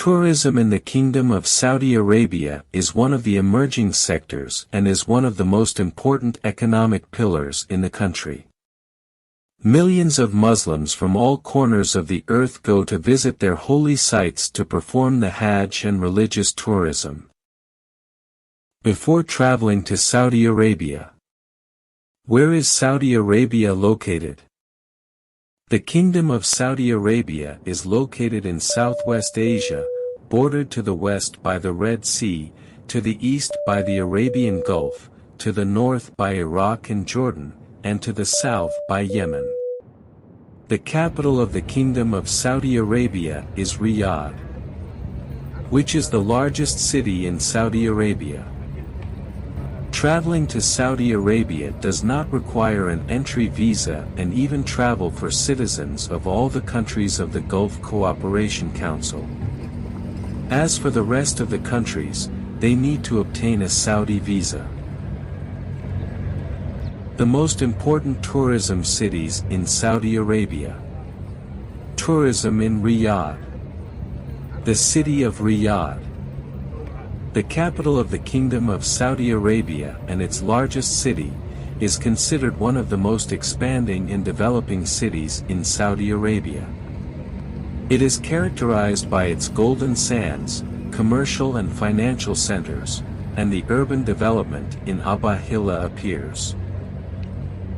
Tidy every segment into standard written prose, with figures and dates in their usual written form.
Tourism in the Kingdom of Saudi Arabia is one of the emerging sectors and is one of the most important economic pillars in the country. Millions of Muslims from all corners of the earth go to visit their holy sites to perform the Hajj and religious tourism. Before traveling to Saudi Arabia. Where is Saudi Arabia located? The Kingdom of Saudi Arabia is located in Southwest Asia, bordered to the west by the Red Sea, to the east by the Arabian Gulf, to the north by Iraq and Jordan, and to the south by Yemen. The capital of the Kingdom of Saudi Arabia is Riyadh, which is the largest city in Saudi Arabia. Traveling to Saudi Arabia does not require an entry visa and even travel for citizens of all the countries of the Gulf Cooperation Council. As for the rest of the countries, they need to obtain a Saudi visa. The most important tourism cities in Saudi Arabia. Tourism in Riyadh. The city of Riyadh, the capital of the Kingdom of Saudi Arabia and its largest city, is considered one of the most expanding and developing cities in Saudi Arabia. It is characterized by its golden sands, commercial and financial centers, and the urban development in Abahila appears.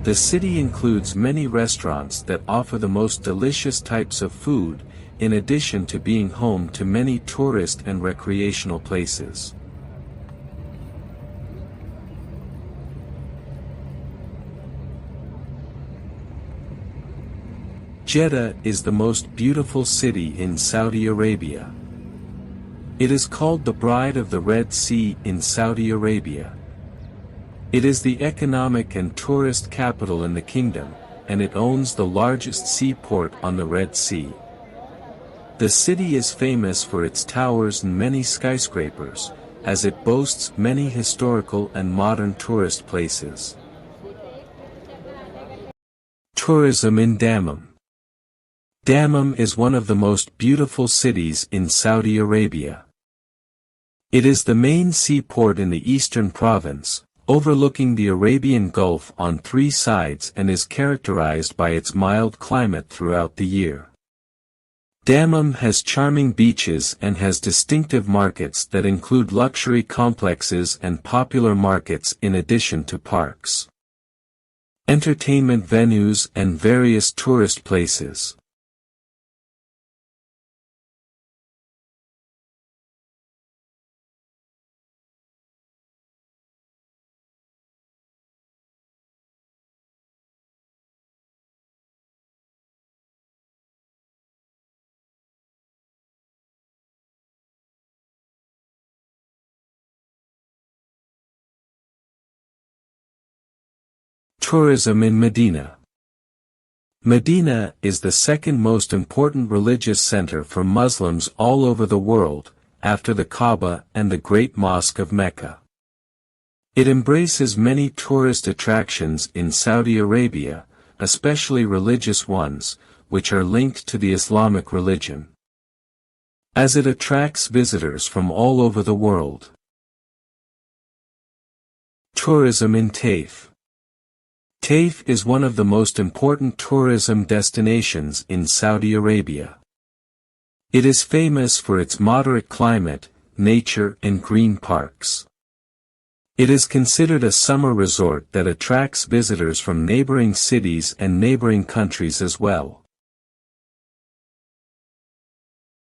The city includes many restaurants that offer the most delicious types of food, in addition to being home to many tourist and recreational places. Jeddah is the most beautiful city in Saudi Arabia. It is called the Bride of the Red Sea in Saudi Arabia. It is the economic and tourist capital in the kingdom, and it owns the largest seaport on the Red Sea. The city is famous for its towers and many skyscrapers, as it boasts many historical and modern tourist places. Tourism in Dammam. Dammam is one of the most beautiful cities in Saudi Arabia. It is the main seaport in the eastern province, overlooking the Arabian Gulf on 3 sides and is characterized by its mild climate throughout the year. Dammam has charming beaches and has distinctive markets that include luxury complexes and popular markets in addition to parks, entertainment venues and various tourist places. Tourism in Medina. Medina is the second most important religious center for Muslims all over the world, after the Kaaba and the Great Mosque of Mecca. It embraces many tourist attractions in Saudi Arabia, especially religious ones, which are linked to the Islamic religion, as it attracts visitors from all over the world. Tourism in Taif. Taif is one of the most important tourism destinations in Saudi Arabia. It is famous for its moderate climate, nature and green parks. It is considered a summer resort that attracts visitors from neighboring cities and neighboring countries as well.